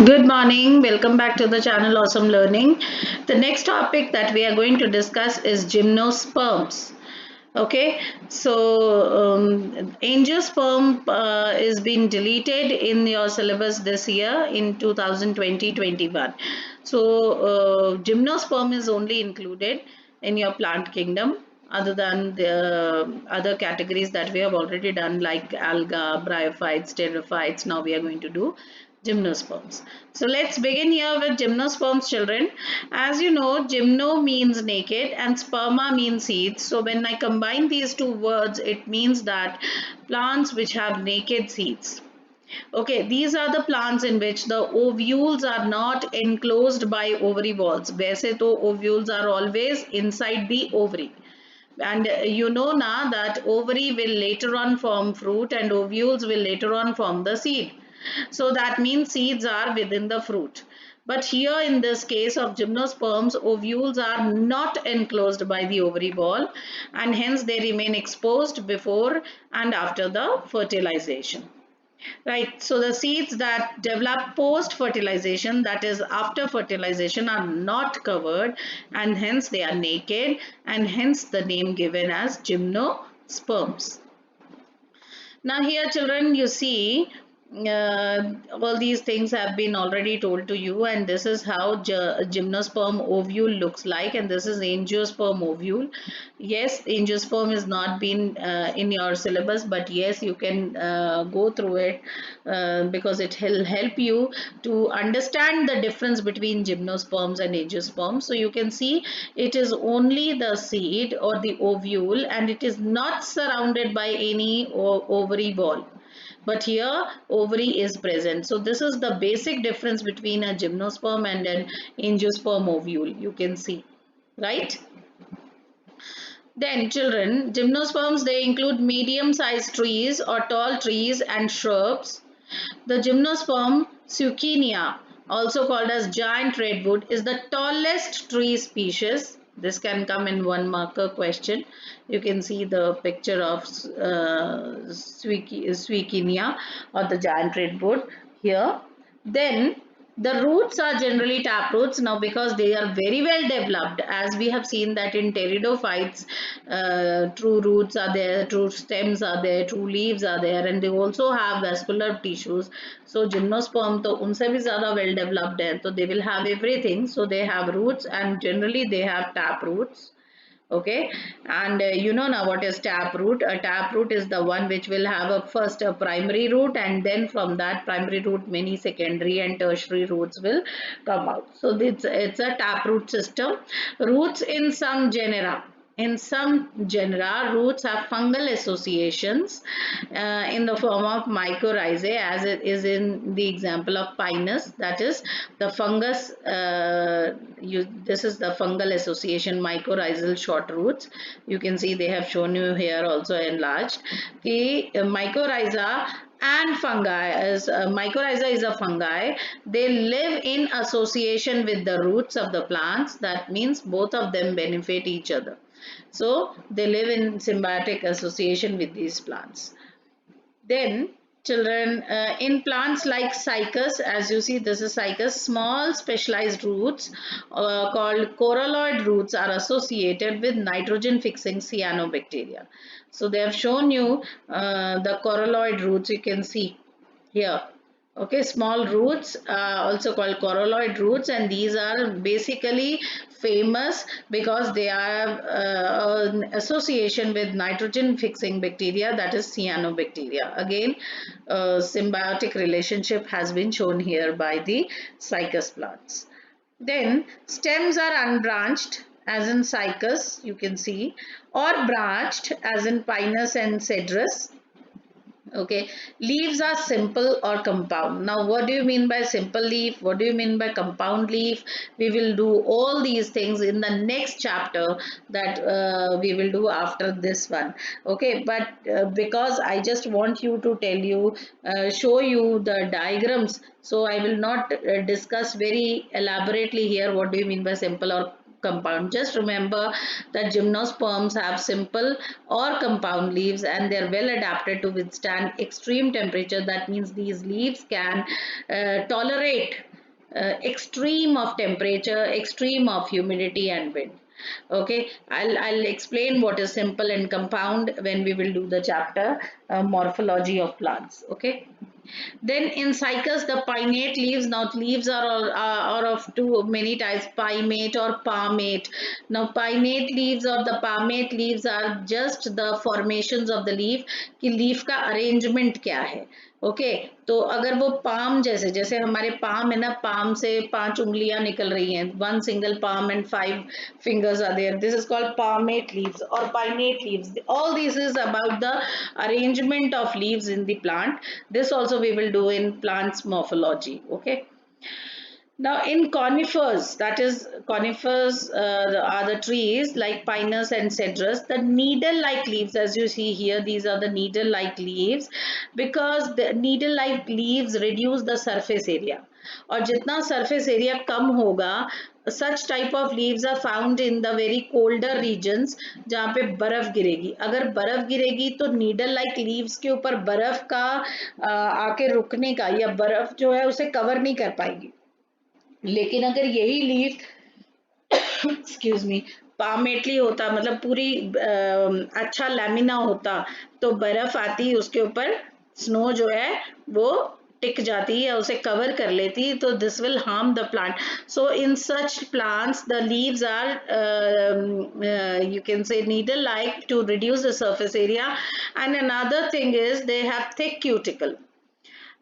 Good morning. Welcome back to the channel Awesome Learning. The next topic that we are going to discuss is gymnosperms. Okay, so angiosperm is being deleted in your syllabus this year in 2020-21. So gymnosperm is only included in your plant kingdom other than the other categories that we have already done like alga, bryophytes, pterophytes. Now we are going to do gymnosperms. So let's begin here with gymnosperms, children. As you know, gymno means naked and sperma means seeds. So when I combine these two words, it means that plants which have naked seeds. Okay, these are the plants in which the ovules are not enclosed by ovary walls. वैसे तो ovules are always inside the ovary. And you know now that ovary will later on form fruit and ovules will later on form the seed. So that means seeds are within the fruit. But here in this case of gymnosperms, ovules are not enclosed by the ovary wall and hence they remain exposed before and after the fertilization. Right, so the seeds that develop post fertilization, that is after fertilization, are not covered and hence they are naked and hence the name given as gymnosperms. Now here children, you see all these things have been already told to you, and this is how gymnosperm ovule looks like, and this is angiosperm ovule. Yes, angiosperm is not been in your syllabus, but yes, you can go through it because it will help you to understand the difference between gymnosperms and angiosperms. So you can see it is only the seed or the ovule and it is not surrounded by any ovary wall, but here ovary is present. So this is the basic difference between a gymnosperm and an angiosperm ovule, you can see, right? Then children, gymnosperms, they include medium sized trees or tall trees and shrubs. The gymnosperm Succinia, also called as giant redwood, is the tallest tree species. This can come in one marker question. You can see the picture of Succinia or the giant redwood here. Then the roots are generally tap roots now because they are very well developed, as we have seen that in pteridophytes true roots are there, true stems are there, true leaves are there, and they also have vascular tissues. So gymnosperm तो उनसे भी ज़्यादा well developed है, so they will have everything. So they have roots and generally they have tap roots. Okay, and you know now what is tap root. A tap root is the one which will have a first a primary root and then from that primary root many secondary and tertiary roots will come out. So it's a tap root system. Roots in some genera, roots have fungal associations in the form of mycorrhizae, as it is in the example of pinus. That is the fungus. This is the fungal association, mycorrhizal short roots. You can see they have shown you here also enlarged. The mycorrhiza and fungi, as mycorrhiza is a fungi, they live in association with the roots of the plants. That means both of them benefit each other. So they live in symbiotic association with these plants. Then children, in plants like cycas, as you see this is cycas, small specialized roots called coralloid roots are associated with nitrogen fixing cyanobacteria. So they have shown you the coralloid roots, you can see here. Okay, small roots, also called coralloid roots, and these are basically famous because they are an association with nitrogen fixing bacteria, that is cyanobacteria. Again, symbiotic relationship has been shown here by the cycas plants. Then stems are unbranched as in cycas, you can see, or branched as in pinus and cedrus. Okay, leaves are simple or compound. Now what do you mean by simple leaf, what do you mean by compound leaf? We will do all these things in the next chapter that we will do after this one. Okay, but because I just want you to tell you, show you the diagrams, so I will not discuss very elaborately here what do you mean by simple or compound. Just remember that gymnosperms have simple or compound leaves and they are well adapted to withstand extreme temperature. That means these leaves can tolerate extreme of temperature, extreme of humidity and wind. Okay, I'll explain what is simple and compound when we will do the chapter morphology of plants. Okay. Then in cycas, the pinnate leaves. Now leaves are of two many types: pinnate or palmate. Now pinnate leaves or the palmate leaves are just the formations of the leaf कि leaf का arrangement क्या है. Okay तो अगर वो palm जैसे जैसे हमारे पाम है ना, पाम से 5 उंगलियां निकल रही हैं, 1 single palm and 5 fingers are there, this is called palmate leaves or pinnate leaves. All this is about the arrangement of leaves in the plant. This also we will do in plants morphology. Okay. Now in conifers, that is conifers are the trees like pinus and cedrus, the needle-like leaves, as you see here, these are the needle-like leaves because the needle-like leaves reduce the surface area. और जितना surface area कम होगा, such type of leaves are found in the very colder regions जहाँ पे बर्फ गिरेगी. अगर बर्फ गिरेगी तो needle like leaves के ऊपर बर्फ का आके रुकने का या बर्फ जो है उसे कवर नहीं कर पाएगी. लेकिन अगर यही लीफ एक्सक्यूज मी पामेटली होता, मतलब पूरी अच्छा लैमिना होता, तो बर्फ आती उसके ऊपर, स्नो जो है वो टिक जाती या उसे कवर कर लेती, तो this will harm the plant. So in such plants the leaves are you can say needle like to reduce the surface area. And another thing is they have thick cuticle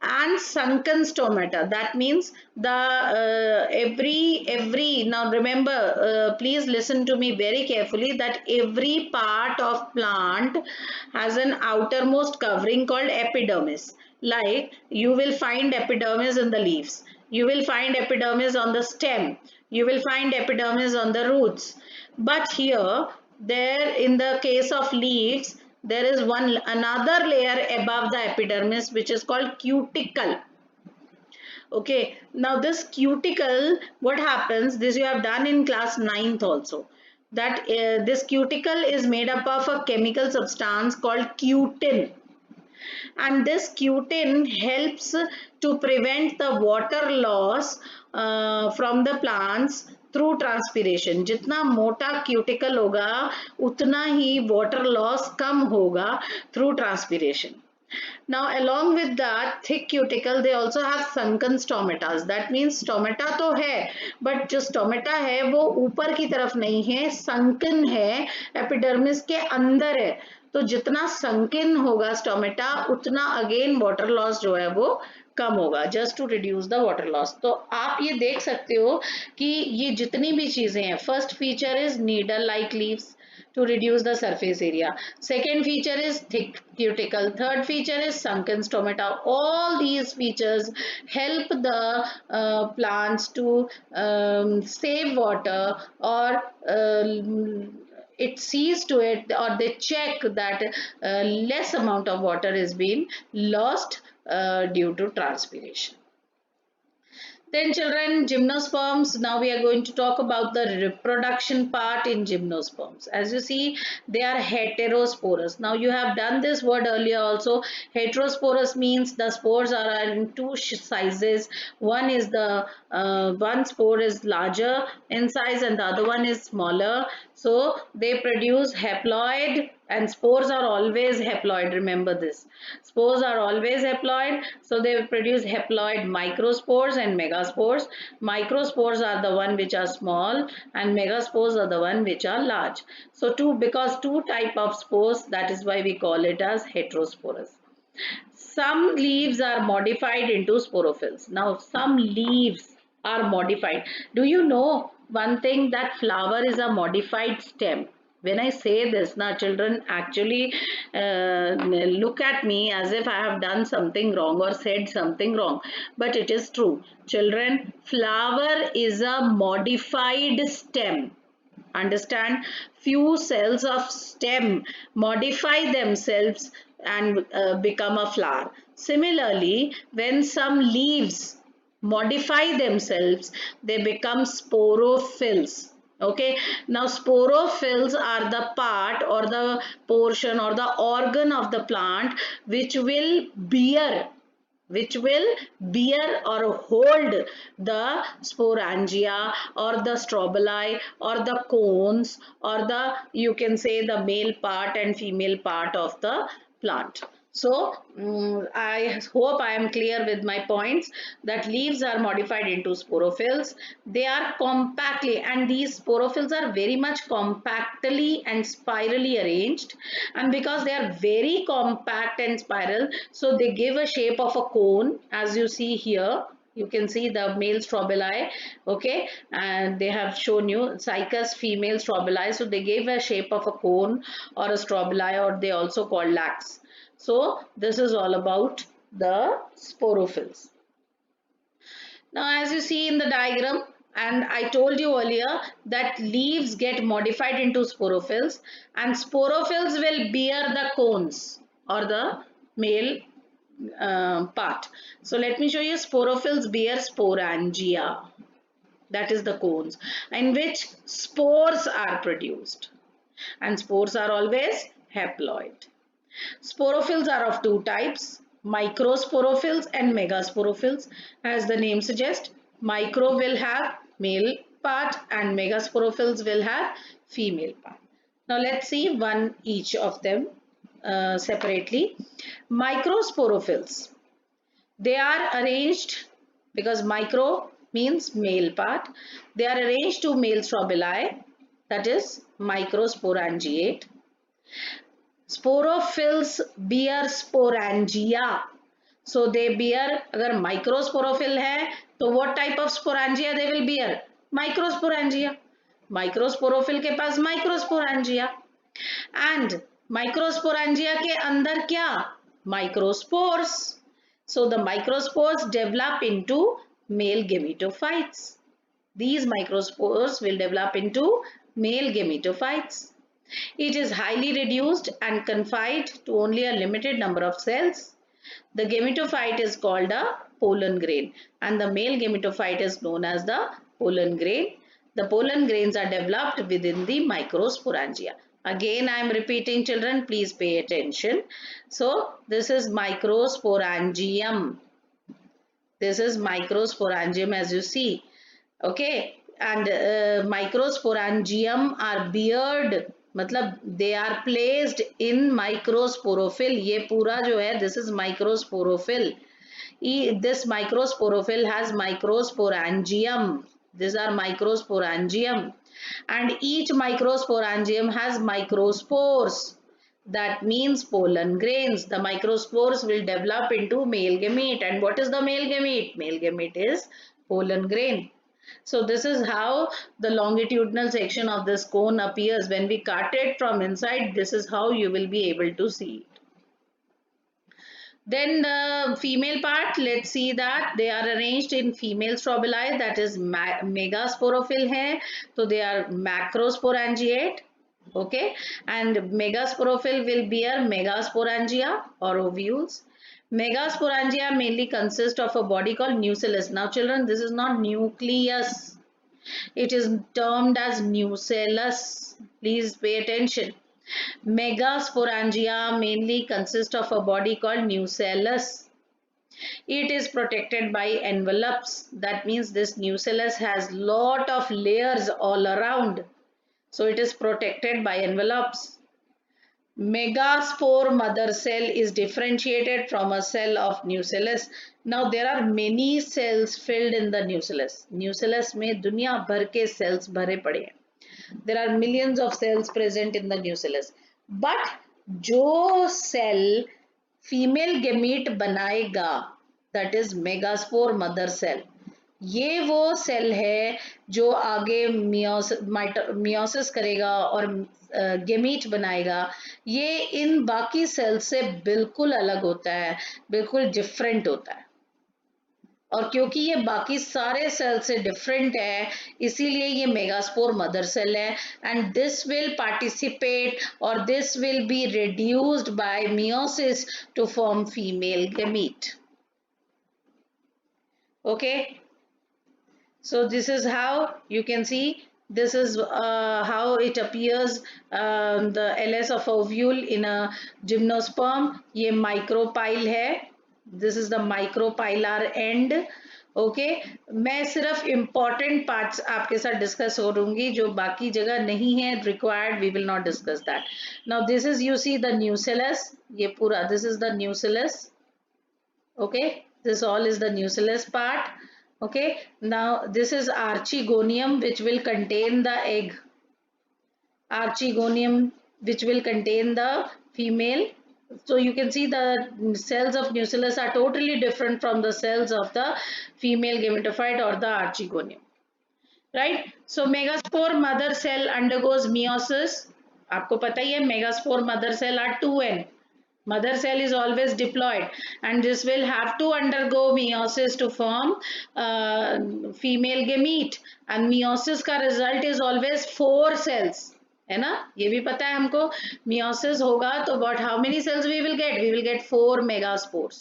and sunken stomata. That means the every now remember, please listen to me very carefully, that every part of plant has an outermost covering called epidermis. Like you will find epidermis in the leaves, you will find epidermis on the stem, you will find epidermis on the roots. But here, there in the case of leaves, there is one another layer above the epidermis which is called cuticle. Okay, now this cuticle, what happens, this you have done in class 9th also, that this cuticle is made up of a chemical substance called cutin, and this cutin helps to prevent the water loss from the plants through transpiration. जितना मोटा cuticle होगा उतना ही water loss कम होगा through transpiration. Now along with that thick cuticle they also have sunken stomatas. That means stomata तो है but जो stomata है वो ऊपर की तरफ नहीं है, sunken है, epidermis के अंदर है. तो जितना sunken होगा stomata उतना again water loss जो है वो कम होगा, just to reduce the water loss. तो आप ये देख सकते हो कि ये जितनी भी चीजें हैं, first feature is needle like leaves to reduce the surface area. Second feature is thick cuticle. Third feature is sunken stomata. All these features help the plants to save water, or it sees to it, or they check that less amount of water is being lost due to transpiration. Then children, gymnosperms, now we are going to talk about the reproduction part in gymnosperms. As you see, they are heterosporous. Now you have done this word earlier also. Heterosporous means the spores are in two sizes. One is the one spore is larger in size and the other one is smaller. So they produce haploid, and spores are always haploid. Remember this, spores are always haploid, so they produce haploid microspores and megaspores. Microspores are the one which are small and megaspores are the one which are large. So because two type of spores, that is why we call it as heterosporous. Some leaves are modified into sporophylls. Now some leaves are modified. Do you know one thing, that flower is a modified stem? When I say this, now children actually look at me as if I have done something wrong or said something wrong, but it is true. Children, flower is a modified stem. Understand? Few cells of stem modify themselves and become a flower. Similarly, when some leaves modify themselves, they become sporophylls. Okay, now sporophylls are the part or the portion or the organ of the plant which will bear which will bear or hold the sporangia or the strobili or the cones or the, you can say, the male part and female part of the plant. So I hope I am clear with my points that leaves are modified into sporophylls. They are compactly, and these sporophylls are very much compactly and spirally arranged, and because they are very compact and spiral, so they give a shape of a cone, as you see here. You can see the male strobili, okay, and they have shown you cycas female strobili, so they gave a shape of a cone or a strobili, or they also called lacs. So this is all about the sporophylls. Now, as you see in the diagram, and I told you earlier that leaves get modified into sporophylls, and sporophylls will bear the cones or the male part. So let me show you. Sporophylls bear sporangia, that is the cones, in which spores are produced, and spores are always haploid. Sporophylls are of two types, microsporophylls and megasporophylls. As the name suggests, micro will have male part and megasporophylls will have female part. Now let's see one each of them separately. Microsporophylls. They are arranged, because micro means male part. They are arranged to male strobili, that is microsporangiate. Sporophylls bear sporangia. So they bear, अगर microsporophyll है तो what type of sporangia they will bear? Microsporangia. Microsporophyll के पास microsporangia. And microsporangia के अंदर क्या? Microspores. So the microspores develop into male gametophytes. These microspores will develop into male gametophytes. It is highly reduced and confined to only a limited number of cells. The gametophyte is called a pollen grain, and the male gametophyte is known as the pollen grain. The pollen grains are developed within the microsporangia. Again, I am repeating, children, please pay attention. So, this is microsporangium. This is microsporangium, as you see. Okay, and microsporangium are beard, मतलब they are placed in microsporophyll. ये पूरा जो है, this is microsporophyll. This microsporophyll has microsporangium. These are microsporangium, and each microsporangium has microspores. That means pollen grains. The microspores will develop into male gamete. And what is the male gamete? Male gamete is pollen grain. So this is how the longitudinal section of this cone appears. When we cut it from inside, this is how you will be able to see it. Then the female part, let's see that they are arranged in female strobili, that is megasporophyll hai, so they are macrosporangiate. Okay, and megasporophyll will bear megasporangia or ovules. Megasporangia mainly consist of a body called nucellus. Now children, this is not nucleus. It is termed as nucellus. Please pay attention. Megasporangia mainly consist of a body called nucellus. It is protected by envelopes. That means this nucellus has lot of layers all around. So it is protected by envelopes. Megaspore mother cell is differentiated from a cell of nucellus. Now there are many cells filled in the nucellus. Nucellus में दुनिया भर के cells भरे पड़े हैं. There are millions of cells present in the nucellus. But जो cell female gamete बनाएगा, that is megaspore mother cell. ये वो सेल है जो आगे मियोसिस करेगा और गेमीट बनाएगा. ये इन बाकी सेल से बिल्कुल अलग होता है, बिल्कुल डिफरेंट होता है. और क्योंकि ये बाकी सारे सेल से डिफरेंट है, इसीलिए ये मेगास्पोर मदर सेल है. एंड दिस विल पार्टिसिपेट और this will be reduced by meiosis to form female gamete. Okay, so this is how you can see. This is how it appears, the LS of ovule in a gymnosperm. ये micropyle है. This is the micropylar end. Okay मैं सिर्फ important parts आपके साथ discuss करूंगी, जो बाकी जगह नहीं है required, we will not discuss that. Now this is, you see the nucellus, ये पूरा this is the nucellus. Okay, this all is the nucellus part. Okay, now this is archegonium, which will contain the egg. Archegonium, which will contain the female. So you can see the cells of nucellus are totally different from the cells of the female gametophyte or the archegonium, right? So megaspore mother cell undergoes meiosis. आपको पता ही है megaspore mother cell are 2n. Mother cell is always diploid, and this will have to undergo meiosis to form female gamete, and meiosis का result is always 4 cells, है ना? ये भी पता है हमको. meiosis होगा तो what, how many cells we will get? We will get 4 megaspores.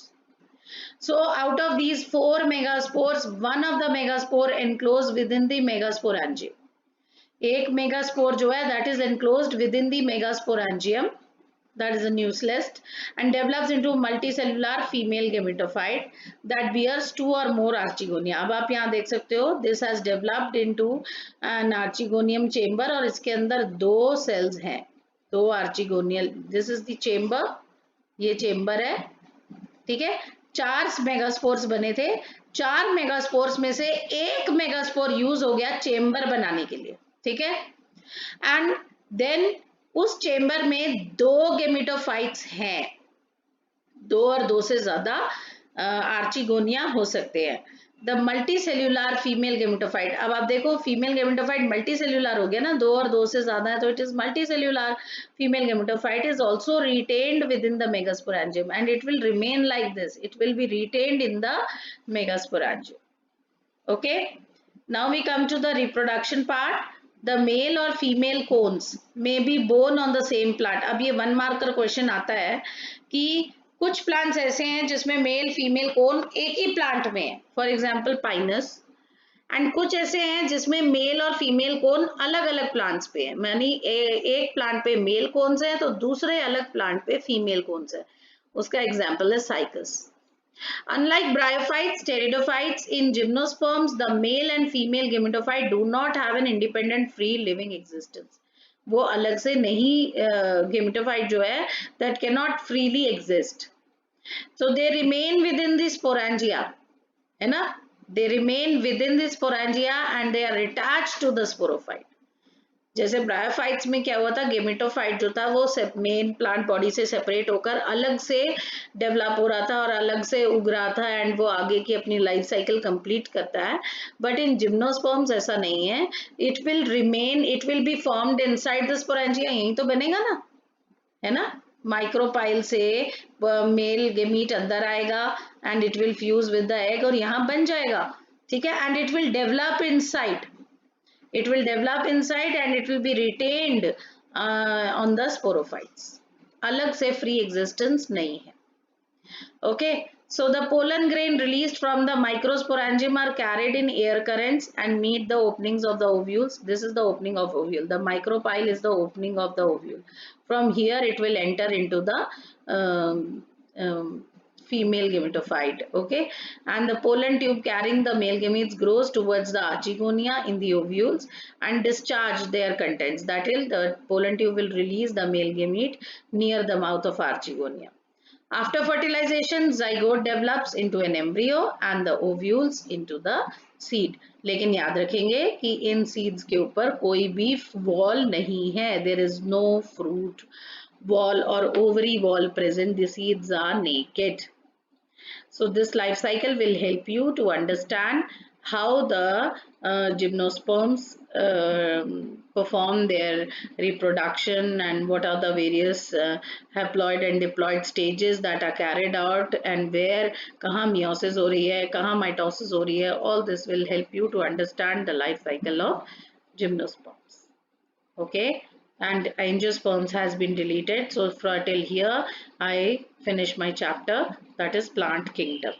So out of these 4 megaspores, one of the megaspore enclosed within the megasporangium. एक megaspore जो है that is enclosed within the megasporangium, that is a nucellus, and develops into multicellular female gametophyte that bears 2 or more archegonia. अब आप यहाँ देख सकते हो, this has developed into an archegonium chamber, और इसके अंदर 2 cells हैं, 2 archegonial. This is the chamber, ये chamber है, ठीक है. 4 मेगास्पोर्स बने थे, 4 मेगास्पोर्स में से एक मेगास्पोर यूज हो गया चेम्बर बनाने के लिए, ठीक है. एंड देन उस चेम्बर में 2 गेमेटोफाइट्स हैं, 2 और 2 से ज्यादा आर्चिगोनिया हो सकते हैं. The multicellular female gametophyte. अब आप देखो फीमेल गेमेटोफाइट मल्टीसेल्यूलर हो गया ना, 2 और 2 से ज्यादा है, तो it is multicellular female gametophyte is also retained within the megasporangium, and it will remain like this, it will be retained in the megasporangium. Okay, now we come to the reproduction part. The male or female cones may be born on the same plant. अब ये 1 marker question आता है कि कुछ plants ऐसे हैं जिसमें male female cone एक ही प्लांट में है, फॉर एग्जाम्पल पाइनस. एंड कुछ ऐसे हैं जिसमें मेल और फीमेल कोन अलग अलग प्लांट्स पे है, यानी एक प्लांट पे मेल कोन्स है तो दूसरे अलग प्लांट पे फीमेल कोन्स है. उसका एग्जाम्पल है cycas. Unlike bryophytes, pteridophytes, in gymnosperms, the male and female gametophyte do not have an independent free living existence. वो अलग से नहीं gametophyte जो है that cannot freely exist. So they remain within the sporangia, है ना? They remain within the sporangia and they are attached to the sporophyte. जैसे bryophytes में क्या हुआ था, गेमेटोफाइट जो था वो मेन प्लांट बॉडी से सेपरेट होकर अलग से डेवलप हो रहा था और अलग से उग रहा था, एंड वो आगे की अपनी लाइफ साइकिल कंप्लीट करता है. बट इन जिम्नोस्पर्म्स ऐसा नहीं है, it will remain, it will be formed inside the sporangia, यहीं तो बनेगा ना, है ना. माइक्रोपाइल से मेल गेमीट अंदर आएगा and it will fuse with the egg और यहाँ बन जाएगा, ठीक है. And it will develop inside, it will develop inside and it will be retained on the sporophytes. अलग से free existence नहीं है. Okay, so the pollen grain released from the microsporangium are carried in air currents and meet the openings of the ovules. This is the opening of ovule. The micropyle is the opening of the ovule. From here it will enter into the female gametophyte. Okay, and the pollen tube carrying the male gametes grows towards the archegonia in the ovules and discharge their contents. That is, the pollen tube will release the male gamete near the mouth of archegonia. After fertilization, zygote develops into an embryo and the ovules into the seed. लेकिन याद रखेंगे कि इन seeds के ऊपर कोई भी wall नहीं है. There is no fruit wall or ovary wall present. The seeds are naked. So this life cycle will help you to understand how the gymnosperms perform their reproduction and what are the various haploid and diploid stages that are carried out and where कहाँ meiosis हो रही है, कहाँ mitosis हो रही है. All this will help you to understand the life cycle of gymnosperms. Okay, and angiosperms has been deleted. So till here I finish my chapter, that is plant kingdom.